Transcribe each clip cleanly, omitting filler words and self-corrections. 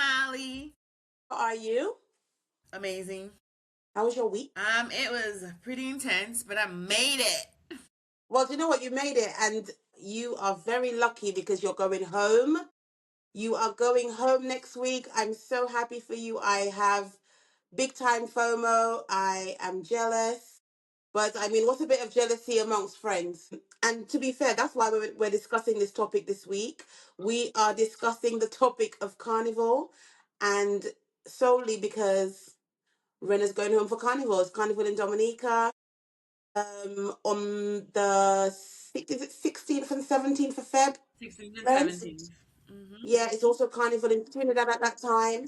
Molly. How are you? Amazing. How was your week? It was pretty intense, but I made it. Well, do you know what? You made it, and you are very lucky because you're going home. You are going home next week. I'm so happy for you. I have big time FOMO. I am jealous. But I mean, what's a bit of jealousy amongst friends? And to be fair, that's why we're discussing this topic this week. We are discussing the topic of Carnival, and solely because Rena's going home for Carnival. It's Carnival in Dominica. On the is it 16th and 17th of Feb? 16th and Right? 17th. Mm-hmm. Yeah, it's also Carnival in Trinidad at that time.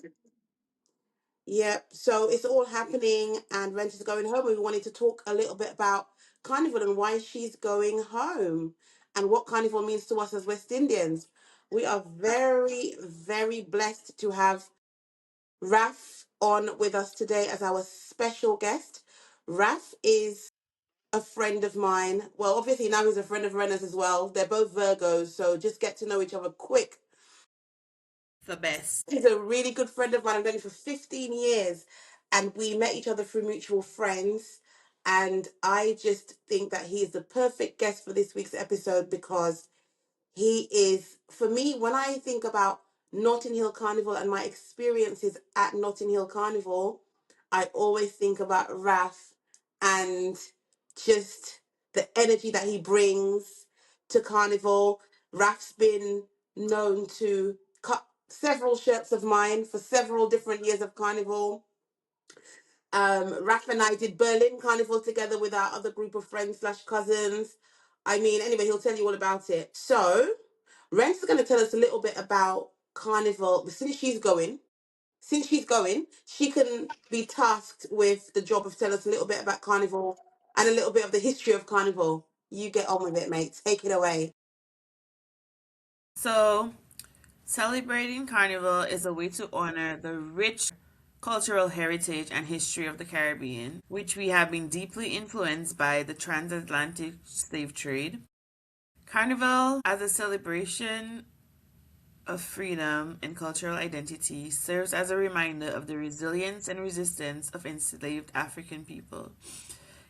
Yeah, so it's all happening, and Rent is going home. We wanted to talk a little bit about Carnival and why she's going home and what Carnival means to us as West Indians. We are very, very blessed to have Raph on with us today as our special guest. Raph is a friend of mine. Well, obviously now he's a friend of Rena's as well. They're both Virgos, so just get to know each other quick. The best. He's a really good friend of mine. I've known him for 15 years, and we met each other through mutual friends. And I just think that he is the perfect guest for this week's episode because he is, for me, when I think about Notting Hill Carnival and my experiences at Notting Hill Carnival, I always think about Raf and just the energy that he brings to Carnival. Raf's been known to cut several shirts of mine for several different years of Carnival. Raf and I did Berlin Carnival together with our other group of friends slash cousins. I mean, anyway, he'll tell you all about it. So, Rent's going to tell us a little bit about Carnival. Since she's going, she can be tasked with the job of telling us a little bit about Carnival and a little bit of the history of Carnival. You get on with it, mate. Take it away. So, celebrating Carnival is a way to honor the rich cultural heritage and history of the Caribbean, which we have been deeply influenced by the transatlantic slave trade. Carnival, as a celebration of freedom and cultural identity, serves as a reminder of the resilience and resistance of enslaved African people.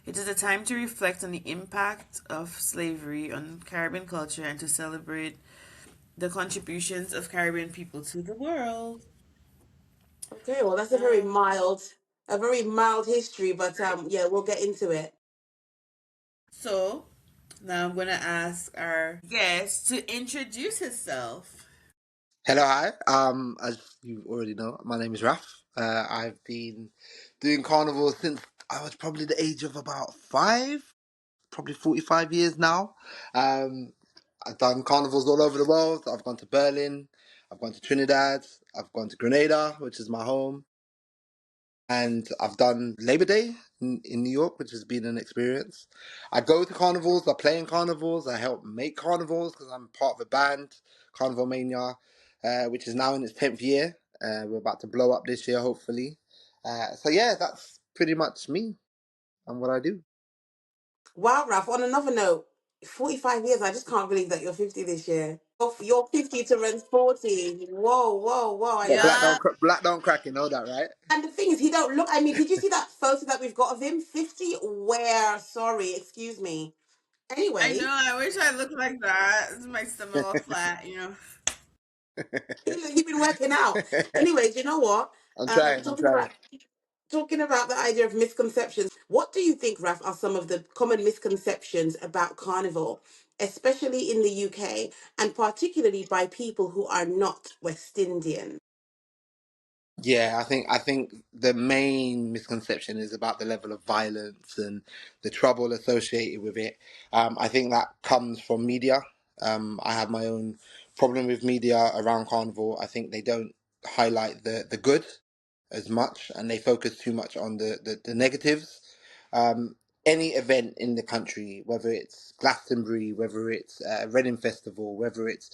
It is a time to reflect on the impact of slavery on Caribbean culture and to celebrate the contributions of Caribbean people to the world. Okay, well, that's Um, a very mild history, but yeah, we'll get into it. so now I'm gonna ask our guest to introduce himself. Hello, hi. As you already know, my name is Raph. I've been doing carnival since I was probably the age of about five, probably 45 years now. Um, I've done carnivals all over the world. I've gone to Berlin, I've gone to Trinidad, I've gone to Grenada, which is my home, and I've done Labor Day in New York, which has been an experience. I go to carnivals, I play in carnivals, I help make carnivals because I'm part of a band, Carnival Mania, which is now in its 10th year. We're about to blow up this year, hopefully. So yeah, that's pretty much me and what I do. Wow, Ralph, on another note, 45 years, I just can't believe that you're 50 this year. You're 50 to Ren's 40. Whoa, whoa, whoa, I But love Yeah, that. black don't crack, you know that, right? And the thing is, he don't look, I mean, did you see that photo that we've got of him? 50? Where? Sorry, excuse me. I Anyway, know. I wish I looked like that. My stomach all flat. he's been working out. Anyway, do you know what? I'm trying, I'm Talking trying. about the idea of misconceptions, what do you think, Raf, are some of the common misconceptions about Carnival, especially in the UK, and particularly by people who are not West Indian? Yeah, I think the main misconception is about the level of violence and the trouble associated with it. I think that comes from media. I have my own problem with media around Carnival. I think they don't highlight the good as much, and they focus too much on the negatives. Um, any event in the country, whether it's Glastonbury, whether it's Reading Festival, whether it's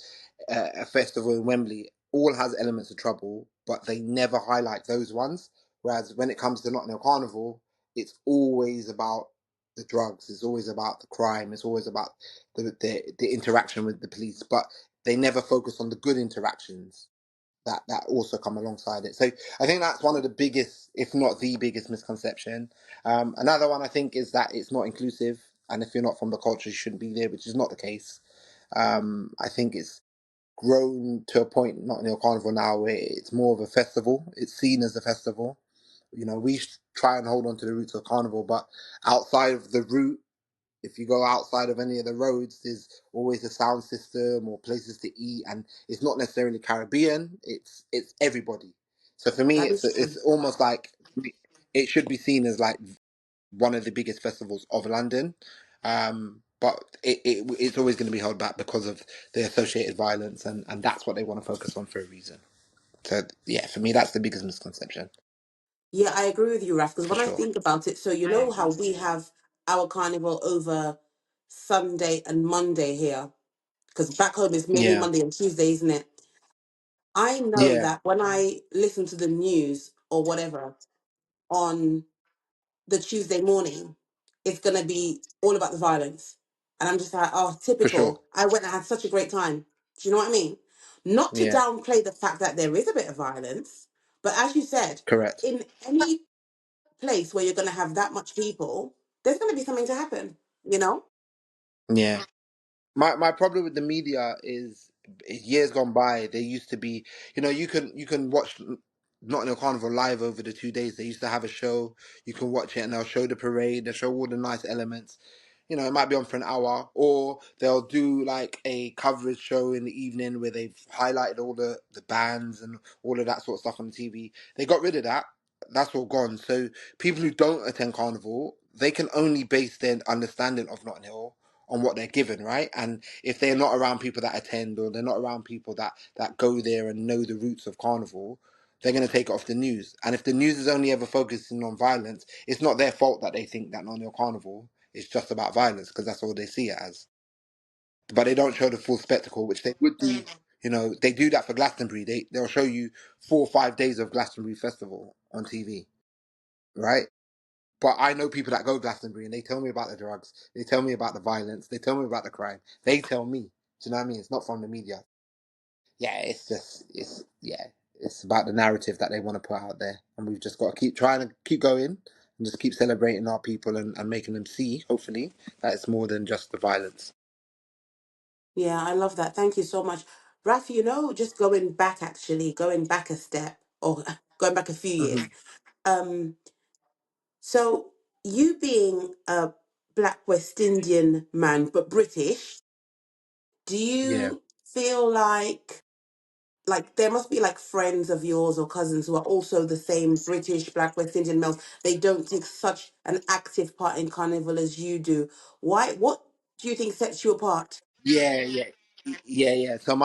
a festival in Wembley, all has elements of trouble, but they never highlight those ones. Whereas when it comes to Notting Hill Carnival, it's always about the drugs, it's always about the crime, it's always about the interaction with the police, but they never focus on the good interactions. that also come alongside it. So I think that's one of the biggest, if not the biggest, misconception. Another one I think is that it's not inclusive, and if you're not from the culture, you shouldn't be there, which is not the case. I think it's grown to a point, not in your carnival now, where it's more of a festival. It's seen as a festival. We try and hold on to the roots of carnival, but outside of the route, if you go outside of any of the roads, there's always a sound system or places to eat, and it's not necessarily Caribbean. It's everybody. So for me, That it's is true. it's almost like it should be seen as like one of the biggest festivals of London. But it's always going to be held back because of the associated violence, and that's what they want to focus on for a reason. So yeah, for me, that's the biggest misconception Yeah, I agree with you, Raf, because for when I sure. think about it, so you I know how agree. we have our carnival over Sunday and Monday here, because back home is mainly Yeah, Monday and Tuesday, isn't it? I know yeah, that when I listen to the news or whatever on the Tuesday morning, it's going to be all about the violence. And I'm just like, oh, for sure. typical. I went and had such a great time. Do you know what I mean? Not to Yeah, downplay the fact that there is a bit of violence, but as you said, correct. in any place where you're going to have that much people, there's going to be something to happen, you know? Yeah. My problem with the media is years gone by. There used to be, you can watch Notting Hill Carnival live over the 2 days. They used to have a show. You can watch it, and they'll show the parade. They'll show all the nice elements. It might be on for an hour, or they'll do like a coverage show in the evening where they've highlighted all the bands and all of that sort of stuff on the TV. They got rid of that. That's all gone. So people who don't attend Carnival, they can only base their understanding of Notting Hill on what they're given, right? And if they're not around people that attend, or they're not around people that go there and know the roots of Carnival, they're going to take it off the news. And if the news is only ever focusing on violence, it's not their fault that they think that Notting Hill Carnival is just about violence, because that's all they see it as. But they don't show the full spectacle, which they would do. They do that for Glastonbury. They'll show you 4 or 5 days of Glastonbury Festival on TV, right? But I know people that go Glastonbury, and they tell me about the drugs. They tell me about the violence. They tell me about the crime. They tell me. Do you know what I mean? It's not from the media. Yeah, it's about the narrative that they want to put out there, and we've just got to keep trying to keep going and just keep celebrating our people, and making them see, hopefully, that it's more than just the violence. Yeah, I love that. Thank you so much. Raf, just going back, actually, going back a step or going back a few Hmm. years. Um, so you being a Black West Indian man, but British, do Yeah. you feel like there must be like friends of yours or cousins who are also the same British Black West Indian males? They don't take such an active part in carnival as you do. Why? What do you think sets you apart? Yeah, yeah, yeah. So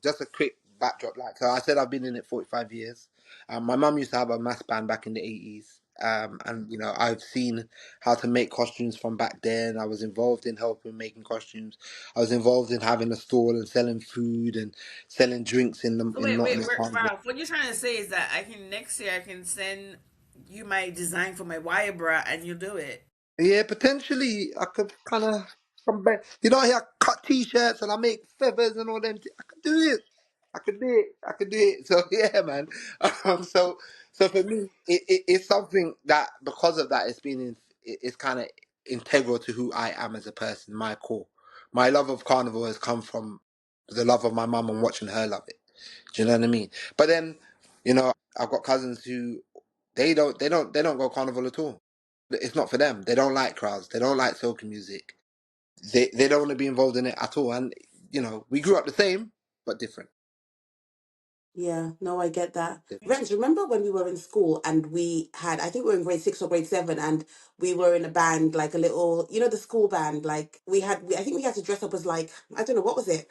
just a quick backdrop. Like, so I said I've been in it 45 years. My mum used to have a mass band back in the 80s. And I've seen how to make costumes from back then. I was involved in helping making costumes. I was involved in having a stall and selling food and selling drinks in the So in wait, Nottingham Carnival. Ralph. What you're trying to say is that I can next year I can send you my design for my wire bra and you do it. Yeah, potentially I could kind of come back. I cut t-shirts and I make feathers and all them. I could do it. I could do it. I could do it. So yeah, man. So for me, it's something that, because of that, it's kind of integral to who I am as a person. My core, my love of carnival has come from the love of my mum and watching her love it. Do you know what I mean? But then, I've got cousins who they don't go carnival at all. It's not for them. They don't like crowds. They don't like soca music. They don't want to be involved in it at all. And we grew up the same but different. Yeah, no, I get that. Different. Rens, remember when we were in school and I think we were in grade six or grade seven, and we were in a band, like a little, the school band, like I think we had to dress up as like, I don't know, what was it?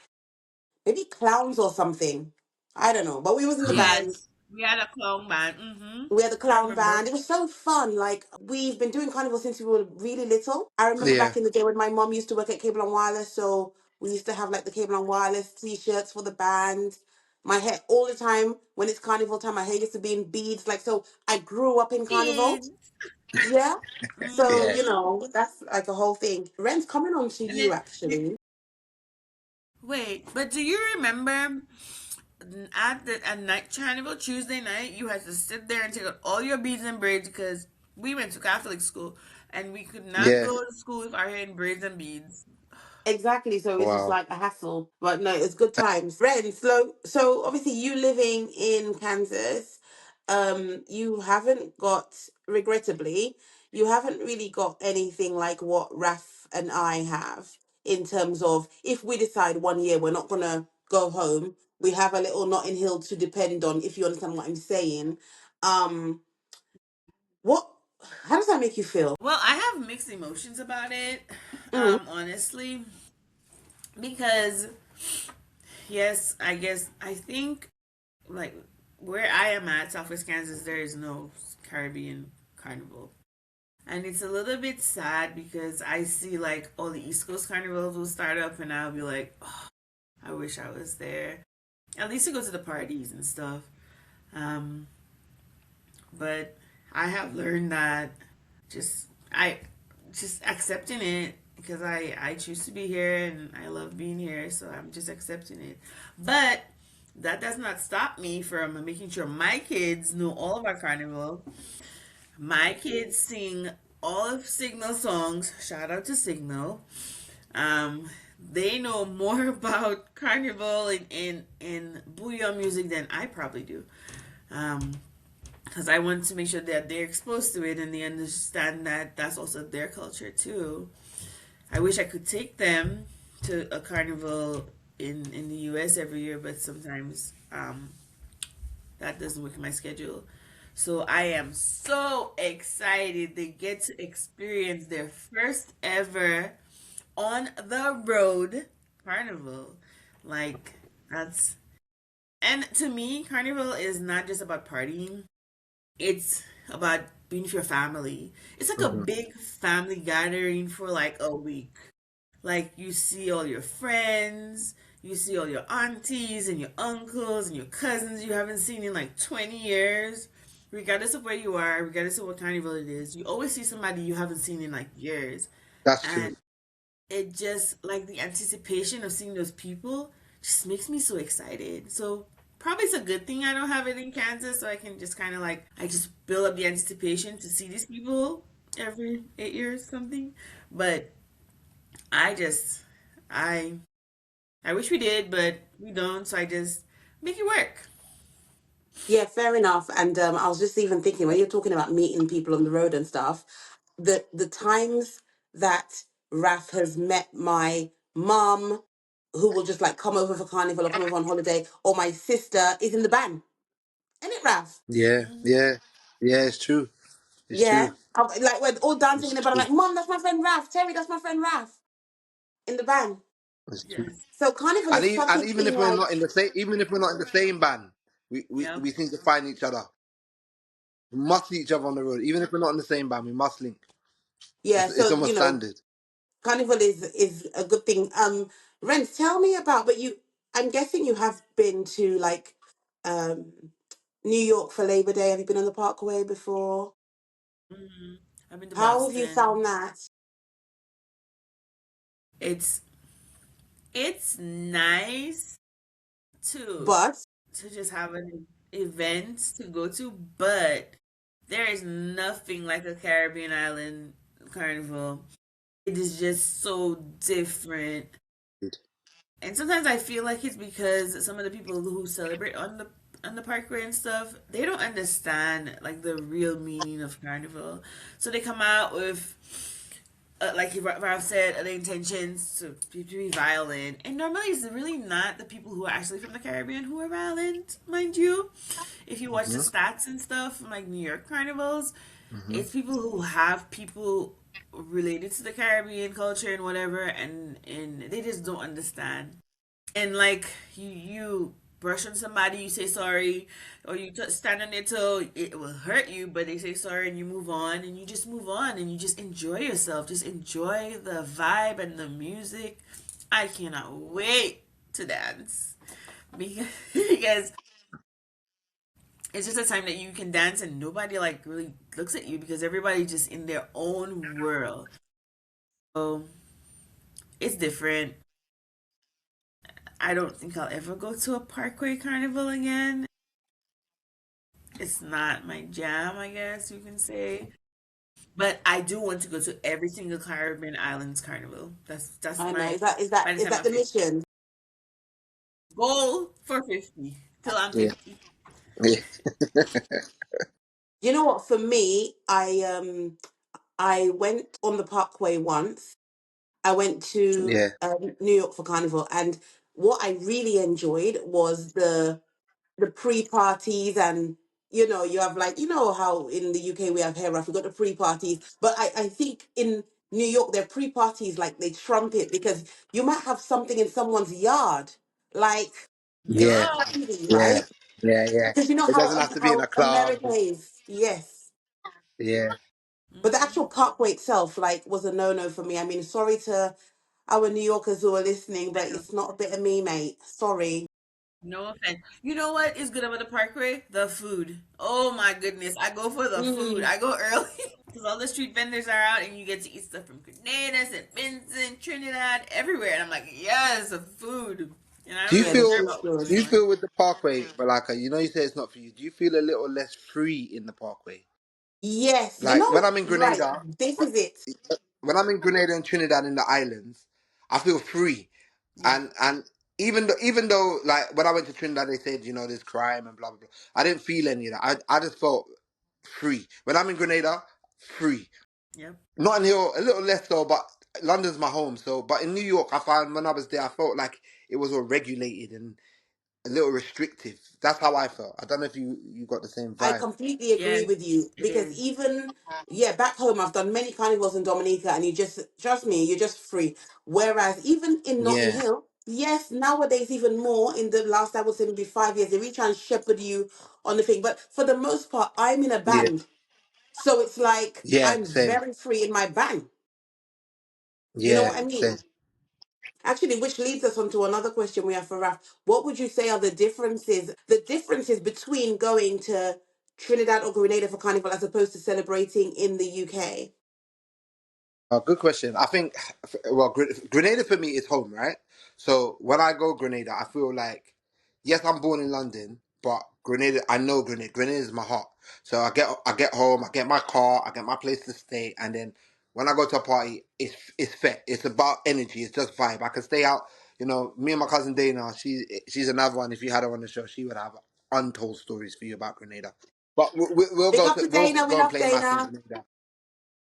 Maybe clowns or something. I don't know, but we was in the band. Yes, we had a clown band. Mm-hmm. We had the I clown remember. band. It was so fun. Like, we've been doing carnival since we were really little. I remember Yeah. back in the day when my mom used to work at Cable and Wireless, so we used to have like the Cable and Wireless t-shirts for the band. My hair all the time when it's carnival time, my hair used to be in beads. Like, so I grew up in carnival. Kids. Yeah. So, Yeah. Mm-hmm. that's like a whole thing. Ren's coming on to And you then actually. wait, but do you remember at night carnival Tuesday night, you had to sit there and take out all your beads and braids because we went to Catholic school and we could not Yeah. go to school with our hair in braids and beads. Exactly. So it's just Wow. like a hassle. But no, it's good times. Ren, so obviously you living in Kansas, you haven't got, regrettably, you haven't really got anything like what Raf and I have in terms of if we decide one year we're not gonna go home, we have a little Notting Hill to depend on, if you understand what I'm saying. Um, what how does that make you feel? Well, I have mixed emotions about it, Mm, honestly, because yes, I guess I think like where I am at, Southwest Kansas, there is no Caribbean carnival. And it's a little bit sad because I see like all the East Coast carnivals will start up, and I'll be like, oh, I wish I was there. At least to go to the parties and stuff. Um, but I have learned that just I just accepting it because I choose to be here and I love being here, so I'm just accepting it. But that does not stop me from making sure my kids know all of our carnival. My kids sing all of Signal songs. Shout out to Signal. Um, they know more about Carnival and bouillon music than I probably do. Because I want to make sure that they're exposed to it and they understand that that's also their culture too. I wish I could take them to a carnival in the US every year, but sometimes that doesn't work in my schedule. So I am so excited they get to experience their first ever on the road carnival. Like that's and to me, carnival is not just about partying. It's about being with your family. It's like a Hmm. big family gathering for like a week. Like you see all your friends, you see all your aunties and your uncles and your cousins you haven't seen in like 20 years. Regardless of where you are, regardless of what carnival it is, you always see somebody you haven't seen in like years. That's true. And it just like the anticipation of seeing those people just makes me so excited. So probably it's a good thing I don't have it in Kansas, so I can just kind of like I just build up the anticipation to see these people every 8 years something. But I just I I wish we did, but we don't. So I just make it work. yeah, fair enough. And I was just even thinking when you're talking about meeting people on the road and stuff, the times that Raf has met my mum, who will just like come over for carnival or come over on holiday, or my sister is in the band, isn't it, Raf? Yeah, Hmm. yeah, yeah. It's true. It's Yeah, true. like we're all dancing It's in the band. I'm true. like, Mum, that's my friend Raf. Terry, that's my friend Raf in the band. It's true. Yes. So carnival is such a And even thing. if we're Like, not in the same, even if we're not in the same band, Yeah. we seem to find each other. We must see each other on the road, even if we're not in the same band. We must link. yeah. It's So almost standard. carnival is a good thing. Rens, tell me about. But you, I'm guessing you have been to like, um, New York for Labor Day. Have you been on the Parkway before? Hmm. I've been to How have you Boston. found that? It's it's nice to But just have an event to go to, but there is nothing like a Caribbean island carnival. It is just so different. And sometimes I feel like it's because some of the people who celebrate on the parkway and stuff, they don't understand like the real meaning of carnival. So they come out with like Ralph said, the intentions to be violent. And normally it's really not the people who are actually from the Caribbean who are violent, mind you. If you watch the Hmm. stats and stuff from like New York carnivals, Hmm. it's people who have people related to the Caribbean culture and whatever, and they just don't understand. And like you brush on somebody, you say sorry, or you stand on their toe, it will hurt you, but they say sorry and you move on, and you just move on, and you just enjoy yourself, just enjoy the vibe and the music. I cannot wait to dance because because it's just a time that you can dance and nobody like really looks at you because everybody's just in their own world. So it's different. I don't think I'll ever go to a Parkway Carnival again. It's not my jam, I guess you can say. But I do want to go to every single Caribbean islands carnival. That's I know. my Is that is that by the is time that I'm the 50. mission? Goal for 50 till I'm Yeah. 50. Yeah. You know what? For me, I went on the Parkway once. I went to Yeah. New York for Carnival, and what I really enjoyed was the pre-parties. And you have, like, how in the UK we have hair rough, we got the pre-parties, but I think in New York their pre-parties, like, they trump it, because you might have something in someone's yard, like, it's Yeah. Yup. crazy, Yeah. right? Yeah. Yeah. Because you know It how doesn't have to be in how a club. America is. Yes. Yeah. But the Hmm. actual parkway itself, like, was a no-no for me. I mean, sorry to our New Yorkers who are listening, but it's not a bit of me, mate. Sorry. No offense. You know what is good about the Parkway? The food. Oh my goodness. I go for the food. Mm. I go early because all the street vendors are out and you get to eat stuff from Grenada, St. Vincent, Trinidad, everywhere. And I'm like, yes, food. And I Do don't you Yeah, the really care feel? food's about what's good. Do going you on. feel with the Parkway, Malaka? You say it's not for you. Do you feel a little less free in the Parkway? Yes, Like when I'm in right. Grenada, This is it. when I'm in Grenada and Trinidad in the islands, I feel free. Yeah. And even though like when I went to Trinidad, they said there's crime and blah blah blah. I didn't feel any of that. I just felt free. When I'm in Grenada, free. Yep. Notting Hill a little less so, but London's my home. So, but in New York, I found when I was there, I felt like it was all regulated and a little restrictive. That's how I felt. I don't know if you got the same I vibe. completely agree Yes, with you, it because is. even, yeah, back home I've done many carnivals in Dominica, and you just trust me, you're just free. Whereas even in Notting Yeah, Hill, yes, nowadays even more, in the last, I would say, maybe 5 years, they really try and shepherd you on the thing. But for the most part, I'm in a yeah, band. So it's like yeah. I'm Same. very free in my band. You know Yeah, what I same. mean? Actually, which leads us on to another question we have for Raph. What would you say are the differences between going to Trinidad or Grenada for Carnival as opposed to celebrating in the UK? Good question. I think, well, Grenada for me is home, right? So when I go Grenada, I feel like, yes, I'm born in London, but Grenada, I know Grenada. Grenada is my heart. So I get home, I get my car, I get my place to stay, and then when I go to a party, it's fet. It's about energy. It's just vibe. I can stay out. Me and my cousin Dana, she's another one. If you had her on the show, she would have untold stories for you about Grenada. But we'll Big go up to to we'll Dana. We go and love play mass in Dana. Grenada.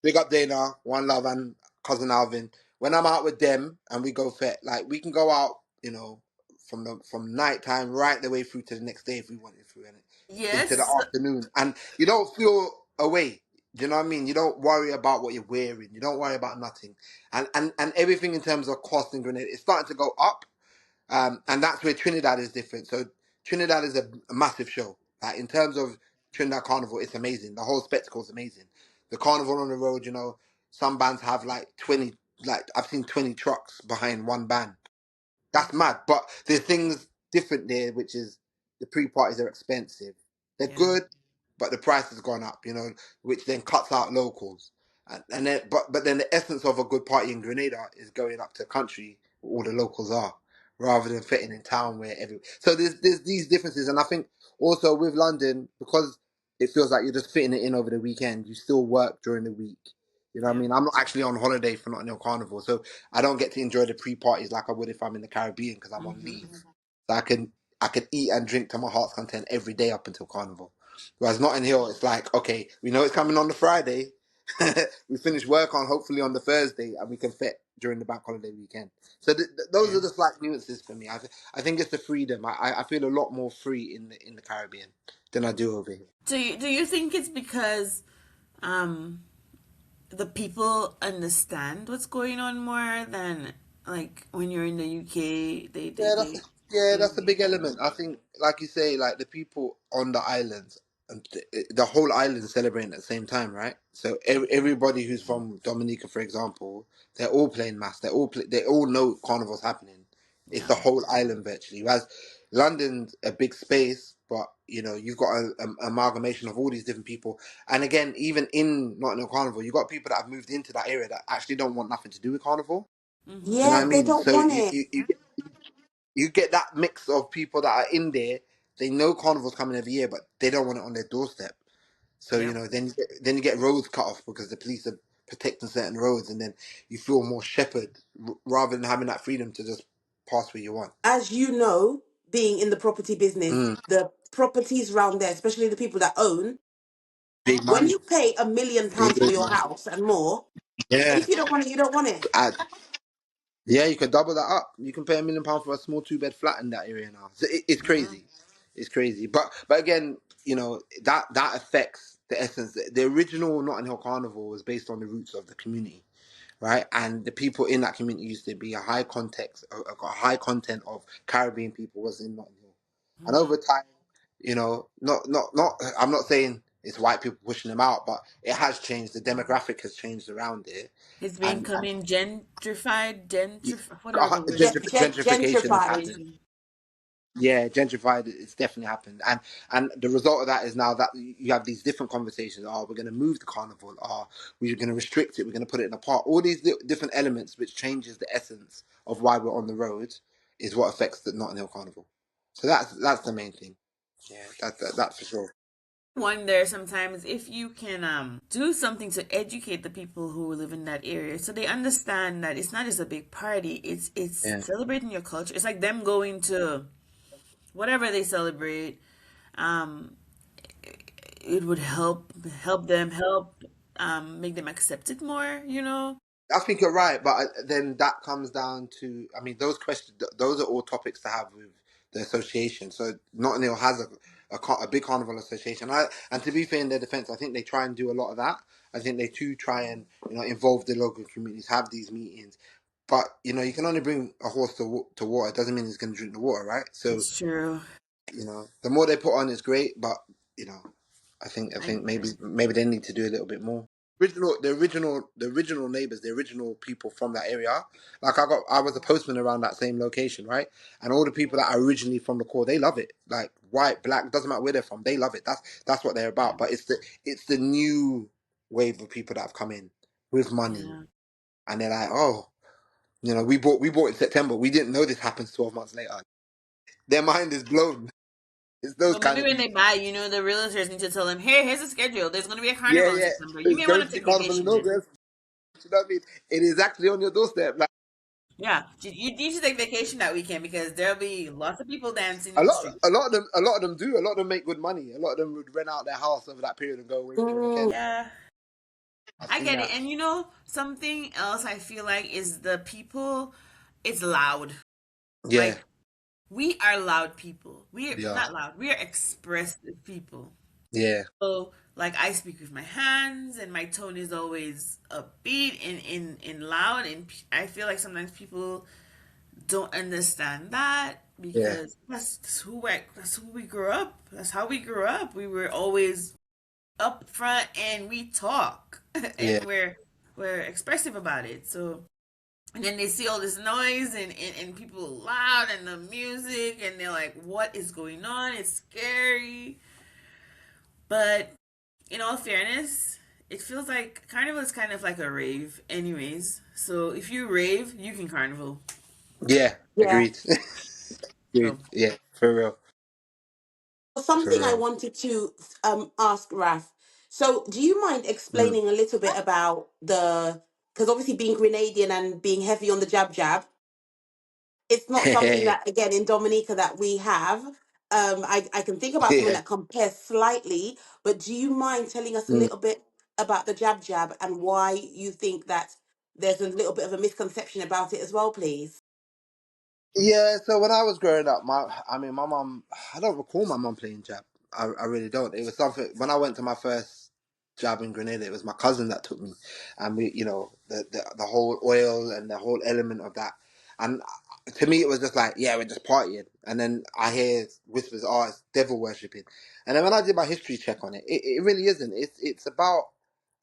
Big up Dana, One Love, and cousin Alvin. When I'm out with them and we go fet, like we can go out, from night time right the way through to the next day if we wanted through, and into the Yes. afternoon, and you don't feel away. Do you know what I mean? You don't worry about what you're wearing. You don't worry about nothing, and everything in terms of cost in Grenada is starting to go up. And that's where Trinidad is different. So Trinidad is a massive show. Like in terms of Trinidad Carnival, it's amazing. The whole spectacle is amazing. The carnival on the road, some bands have like 20, like I've seen 20 trucks behind one band. That's Hmm. mad. But there's things different there, which is the pre-parties are expensive. They're Yeah. good, but the price has gone up, which then cuts out locals. And then, but then the essence of a good party in Grenada is going up to country where all the locals are, rather than fitting in town where every. So there's these differences, and I think also with London, because it feels like you're just fitting it in over the weekend. You still work during the week. You know what I Yeah. mean? I'm not actually on holiday for Notting Hill Carnival, so I don't get to enjoy the pre-parties like I would if I'm in the Caribbean because I'm on Hmm. leave. So I can eat and drink to my heart's content every day up until Carnival. Whereas Notting Hill, it's like, okay, we know it's coming on the Friday. We finish work on hopefully on the Thursday, and we can fit during the bank holiday weekend. So those Yeah. are the slight nuances for me. I think it's the freedom. I feel a lot more free in the Caribbean than I do over here. Do you think it's because um the people understand what's going on more than like when you're in the UK? Yeah, that's a They big element. I think, like you say, like the people on the islands, and the whole island is celebrating at the same time, right? So everybody who's from Dominica, for example, they're all playing mass. They all know Carnival's happening. It's yeah. the whole island virtually. Whereas London's a big space, but you've got an amalgamation of all these different people. And again, even in Nottingham Carnival, you've got people that have moved into that area that actually don't want nothing to do with Carnival. Hmm. Do you know what Yeah, I they mean? don't So want it. you get that mix of people that are in there. They know Carnival's coming every year, but they don't want it on their doorstep. So Yep. then you get roads cut off because the police are protecting certain roads, and then you feel more shepherd rather than having that freedom to just pass where you want. As you know, being in the property business, Mm, the properties around there, especially the people that own, big when money, you pay £1 million for big your money. house and more, Yeah, if you don't want it, you don't want it. yeah, you can double that up. You can pay £1 million for a small 2-bed flat in that area now. So it's Yeah. crazy. It's crazy. But again, that affects the essence. The original Notting Hill Carnival was based on the roots of the community, right? And the people in that community used to be a high content of Caribbean people was in Notting Hill. And Mhm. over time, not. I'm not saying it's white people pushing them out, but it has changed. The demographic has changed around there, It's and becoming gentrified, whatever the word is. gentrification has Gentrified. happened. Yeah, gentrified. It's definitely happened, and the result of that is now that you have these different conversations. Oh, we're going to move the carnival. Oh, we're going to restrict it. We're going to put it in a park. All these different elements, which changes the essence of why we're on the road, is what affects the Notting Hill Carnival. So that's the main thing. Yeah, that's for sure. Wonder sometimes if you can do something to educate the people who live in that area so they understand that it's not just a big party, it's Yeah, celebrating your culture. It's like them going to whatever they celebrate. um it would help them help make them accept it more. I think you're right, but then that comes down to, I mean, those questions, those are all topics to have with the association. So Notting Hill has a big carnival association. And to be fair, in their defense, I think they try and do a lot of that. I think they too try and involve the local communities, have these meetings. But you can only bring a horse to water. It doesn't mean it's going to drink the water, right? So It's true. the more they put on is great, but you know, I I think maybe they need to do a little bit more. The original neighbors, the original people from that area. Like I was a postman around that same location, right? And all the people that are originally from the core, they love it. Like white, black, doesn't matter where they're from, they love it. That's what they're about. But it's the new wave of people that have come in with money, Yeah. and they're like, oh, we bought in September. We didn't know this happens 12 months later. Their mind is blown. It's those But kind maybe of when they people. buy, the realtors need to tell them, hey, here's a schedule. There's going to be a Yeah, carnival in yeah. September. You It's may want going to to be take carnival in vacation then. August. You know what I mean? It is actually on your doorstep. Like Yeah, you need to take vacation that weekend because there'll be lots of people dancing a in the lot, street. a lot of them do. A lot of them make good money. A lot of them would rent out their house over that period and go away for the weekend. Mm, Yeah, I've I seen get it. that. And something else I feel like is the people, it's loud. Yeah, Like, we are loud people. We're yeah, not loud, we are expressive people. yeah, So, like, I speak with my hands, and my tone is always upbeat and loud. And I feel like sometimes people don't understand that yeah, because that's who we grew up. That's how we grew up. We were always up front and we talk yeah, and we're expressive about it. So and then they see all this noise and people loud and the music and they're like, what is going on? It's scary. But in all fairness, it feels like carnival is kind of like a rave anyways. So if you rave, you can carnival. yeah. yeah. Agreed. Agreed. So Yeah, for real, for Something I real. wanted to ask Raf. So, do you mind Mm. explaining a little bit about because obviously being Grenadian and being heavy on the jab jab, it's not something that again in Dominica that we have. I can think about something Yeah. that compares slightly, but do you mind telling us a Mm. little bit about the jab jab and why you think that there's a little bit of a misconception about it as well, please? Yeah, so when I was growing up, my mum, I don't recall my mum playing jab. I really don't. It was something when I went to my first jab in Grenada. It was my cousin that took me, and the whole oil and the whole element of that, and to me it was just like, yeah, we're just partying, and then I hear whispers, oh, it's devil worshipping, and then when I did my history check on it, it really isn't.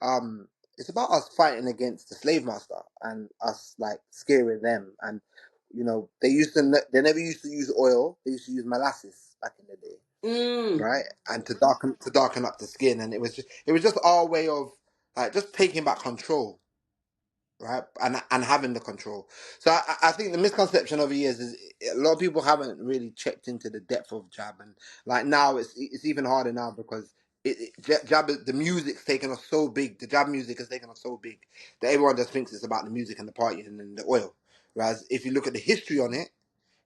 Um, it's about us fighting against the slave master and us like scaring them and they never used to use oil. They used to use molasses back in the day, Mm, right? And to darken up the skin, and it was just our way of like just taking back control. right? And having the control. So I think the misconception over years is a lot of people haven't really checked into the depth of jab, and like now it's even harder now because jab the music's taken us so big. The jab music has taken us so big that everyone just thinks it's about the music and the party and the oil. Whereas if you look at the history on it,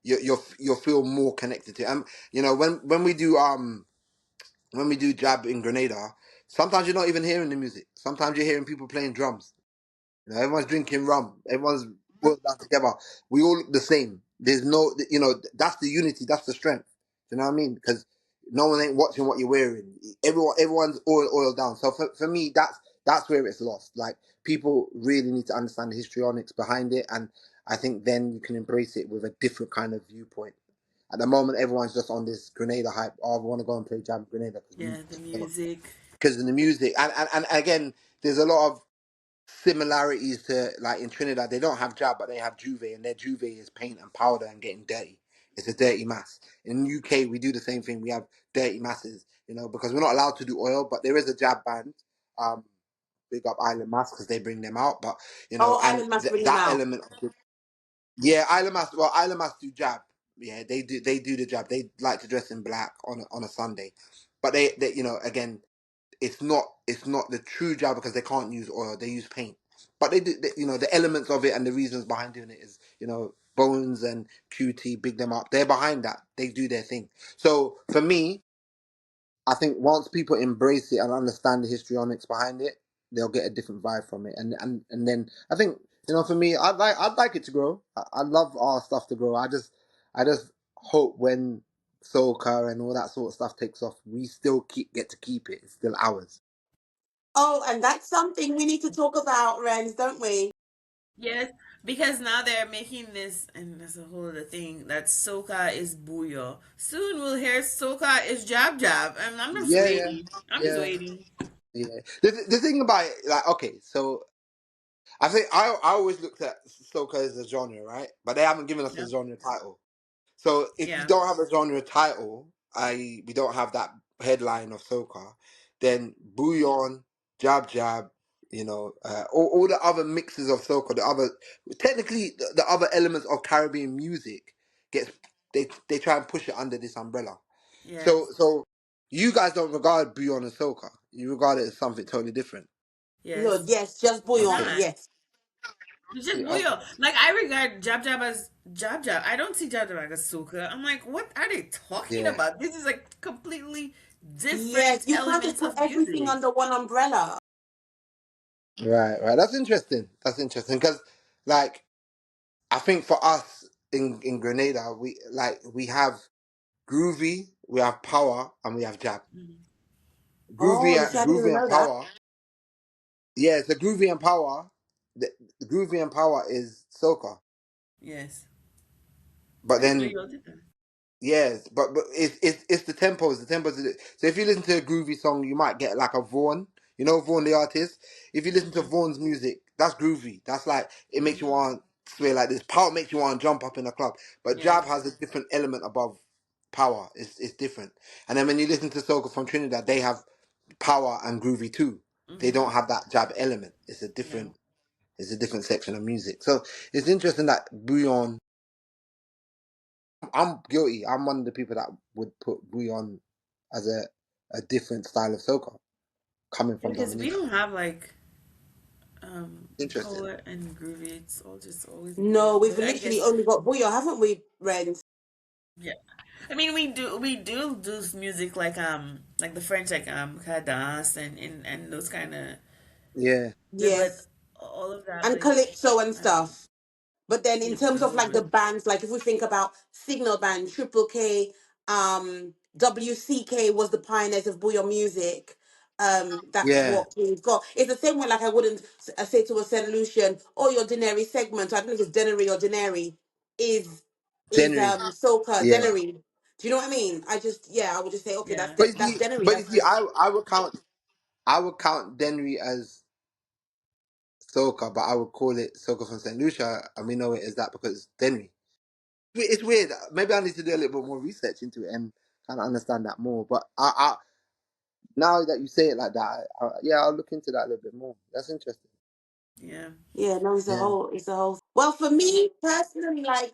you'll feel more connected to it. You know, when we do jab in Grenada, sometimes you're not even hearing the music. Sometimes you're hearing people playing drums. You know, everyone's drinking rum. Everyone's put that together. We all look the same. There's no, you know, that's the unity. That's the strength. Do you know what I mean? Because no one ain't watching what you're wearing. Everyone's oiled down. So for me, that's where it's lost. Like people really need to understand the histrionics behind it, and I think then you can embrace it with a different kind of viewpoint. At the moment, everyone's just on this Grenada hype. Oh, I want to go and play jam Grenada Yeah, the music. because of the music. And again, there's a lot of similarities to like in Trinidad. They don't have jab, but they have juve, and their juve is paint and powder and getting dirty. It's a dirty mass. In UK, we do the same thing. We have dirty masses, you know, because we're not allowed to do oil, but there is a jab band. Um, Big up Island Mass because they bring them out, but you know, Oh, and Island must bring them that out. element of yeah, Island Mass. Well, Island Mass do jab. Yeah, they do. They do the jab. They like to dress in black on a Sunday, but they you know again it's not the true jab because they can't use oil. They use paint, but you know the elements of it and the reasons behind doing it is you know Bones and QT big them up. They're behind that. They do their thing. So for me, I think once people embrace it and understand the histrionics behind it, they'll get a different vibe from it. And then I think you know, for me, I'd like it to grow. I love our stuff to grow. I just hope when soca and all that sort of stuff takes off, we still get to keep it. It's still ours. Oh, and that's something we need to talk about, Rens, don't we? Yes, because now they're making this, and that's a whole other thing, that soca is booyah. Soon we'll hear soca is jab jab, and I'm just Yeah, yeah, waiting. I'm just yeah, waiting. yeah. The thing about it, like, okay, so I think I always looked at soca as a genre, right? But they haven't given us a Yeah. genre title. So if you Yeah. don't have a genre title, we don't have that headline of soca, then bouillon, jab jab, you know, all the other mixes of soca, technically the other elements of Caribbean music gets they try and push it under this umbrella. So Yes. so you guys don't regard bouillon as soca. You regard it as something totally different. No, Yes. yes, just bouillon, Okay. Nah. yes. It's just Yeah, okay. booyah. Like I regard jab jab as jab jab. I don't see jab jab as soca. I'm like, what are they talking Yeah. about? This is like completely Yes, different you can't just elements put of everything music. under one umbrella. Right, right. That's interesting. That's interesting because, like, I think for us in Grenada, we have groovy, we have power, and we have jab. Mhm. Oh, you see, I didn't even Groovy and know that. power. Yeah, so groovy and power. The groovy and power is soca, Yes. but I didn't know then you all did that. yes, but it's the tempos. The tempos. So if you listen to a groovy song, you might get like a Vaughan. You know Vaughan the artist. If you listen to Mm-hmm. Vaughan's music, that's groovy. That's like it makes you Mm-hmm. want to sway like this. Power makes you want to jump up in a club. But Jab Yes. has a different element above power. It's different. And then when you listen to soca from Trinidad, they have power and groovy too. They Mm-hmm. don't have that Jab element. No. It's a different section of music. So it's interesting that Bouillon. I'm guilty. I'm one of the people that would put bouillon as a different style of soca coming from Because we Dominica. don't have like Interesting. power and groovy. It's all just always No, booyah. we've But I literally guess only got bouillon, haven't we, Rens? yeah. I mean we do music like the French like cadence and those kind of Yeah. but Yes. all of that And like calypso and um stuff. But then in terms of no like the bands, like if we think about Signal Band, Triple K, WCK was the pioneers of bouillon music. That's Yeah. what we've got. It's the same way like I wouldn't say to a St. Lucian, oh your Denary segment, I don't know if it's Denary or Denary, is January. soca, Yeah. Denary. Do you know what I mean? I would just say, okay, yeah that's Denary. But you That's see, just I would count Denry as soca, but I would call it soca from Saint Lucia, and we know it as that because it's Denry. It's weird. Maybe I need to do a little bit more research into it and kind of understand that more. But now that you say it like that, yeah, I'll look into that a little bit more. That's interesting. Yeah. Yeah, no, Yeah. it's a whole. Well, for me personally, like,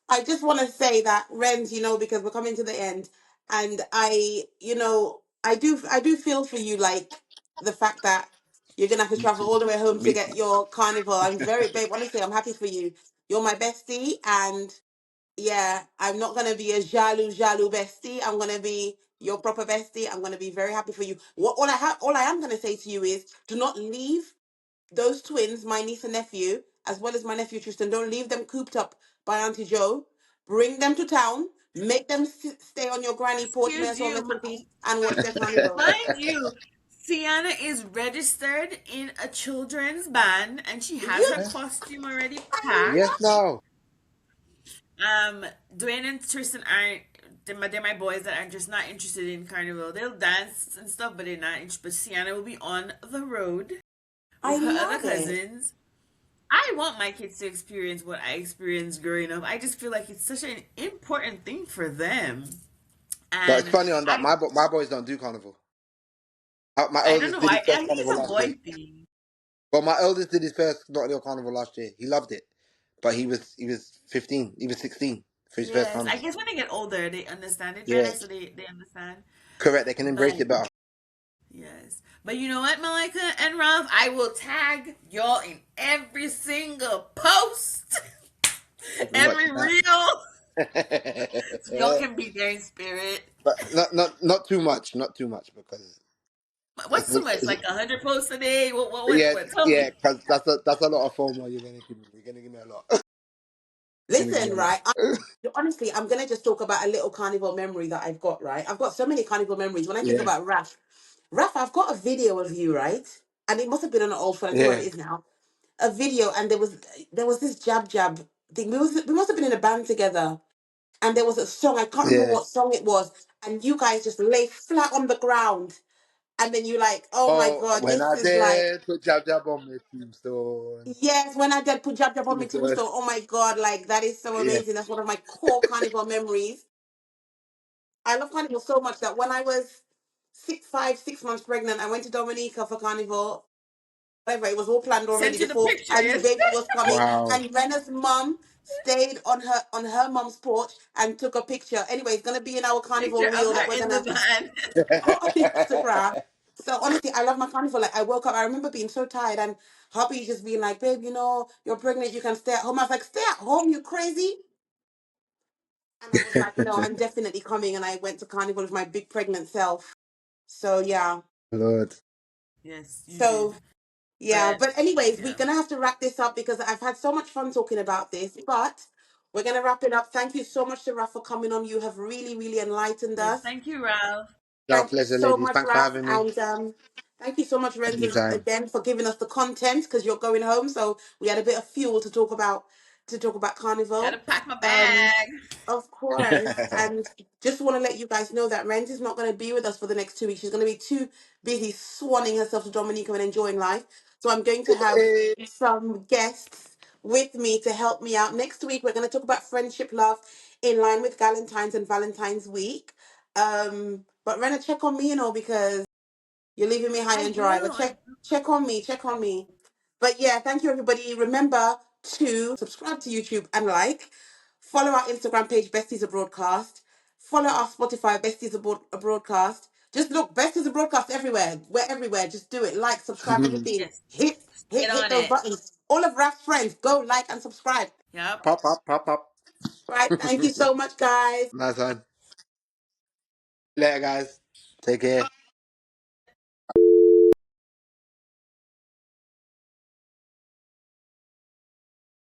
I just want to say that Rens, because we're coming to the end, and I do feel for you, like the fact that you're gonna have to Me travel too. all the way home to Me get too. your carnival. I'm very, babe. Honestly, I'm happy for you. You're my bestie, and yeah, I'm not gonna be a jaloux bestie. I'm gonna be your proper bestie. I'm gonna be very happy for you. All I am gonna say to you is, do not leave those twins, my niece and nephew, as well as my nephew Tristan. Don't leave them cooped up by Auntie Joe. Bring them to town. Make them stay on your granny porch. May Excuse as well you. rest in peace and watch their carnival. Mind you, Sienna is registered in a children's band and she has You, her Yeah. costume already I Yes, packed. love. no. Dwayne and Tristan aren't. They're my boys that are just not interested in carnival. They'll dance and stuff, but they're not interested. But Sienna will be on the road I with her other love it. cousins. I want my kids to experience what I experienced growing up. I just feel like it's such an important thing for them. But it's And funny on that. I My boys don't do carnival. My I don't eldest know. did his I first think it's carnival a last year. boy thing. Well, my eldest did his first Notting Carnival last year. He loved it, but he was 15. He was 16 for his first Yes, time. I guess when they get older, they understand it Yeah, better, so they understand. correct. They can embrace But it better. yes, but you know what, Malika and Ralph, I will tag y'all in every single post, We every watching that. reel, so y'all can be there in spirit. But not too much. Not too much because What's too much? Like 100 posts a day? yeah, What? Tell yeah, me. because that's a lot of FOMO you're gonna give me. You're gonna give me a lot. You're gonna give me Listen, a lot. right? Honestly, I'm gonna just talk about a little carnival memory that I've got. Right? I've got so many carnival memories. When I think Yeah, about Raph, I've got a video of you, right? And it must have been on an old phone. I don't know where yeah. it is now. A video, and there was this jab thing. We must have been in a band together, and there was a song. I can't remember Yeah. what song it was, and you guys just lay flat on the ground, and then you like, oh my Oh, god, when this I is like. did put jab jab on my tombstone. Yes, when I did put jab on my Tombstone. tombstone, oh my god, like that is so Yeah. amazing. That's one of my core carnival memories. I love carnival so much that when I was 6 months pregnant, I went to Dominica for carnival. Whatever, it was all planned already Sent you the before picture, I knew yes? baby was coming. Wow. And Rena's mum stayed on her mum's porch and took a picture. Anyway, it's gonna be in our carnival Picture of reel her that we're in the gonna van. put on Instagram. So honestly, I love my carnival. Like I woke up, I remember being so tired and hubby just being like, babe, you're pregnant, you can stay at home. I was like, stay at home, you crazy? And I was like, no, I'm definitely coming. And I went to carnival with my big pregnant self. So yeah. Lord. Yes, you So did. yeah. But But anyways, we're yeah. gonna have to wrap this up because I've had so much fun talking about this. But we're gonna wrap it up. Thank you so much to Raph for coming on. You have really, really enlightened Yes, us. thank you, Ralph. Our Thank you pleasure, so ladies. much, Thanks for Raph. having me. And thank you so much, Renz, Anytime. again for giving us the content because you're going home. So we had a bit of fuel to talk about Gotta Carnival. pack my Um, bag. of course. And just want to let you guys know that Renz is not going to be with us for the next 2 weeks. She's going to be too busy swanning herself to Dominica and enjoying life. So I'm going to have some guests with me to help me out. Next week, we're going to talk about friendship, love, in line with Galentine's and Valentine's week. But Rena, check on me, because you're leaving me high I and dry. do. But check on me, check on me. But yeah, thank you everybody. Remember to subscribe to YouTube and like. Follow our Instagram page, Besties a Broadcast. Follow our Spotify, Besties a Broadcast. Just look, Besties a Broadcast everywhere. We're everywhere. Just do it. Like, subscribe, everything. Yes. Hit, hit, Get hit on those it. buttons. All of Raf's friends, go like and subscribe. Yep. Pop up, pop up. Right. Thank you so much, guys. Nice one. Later, guys. Take care.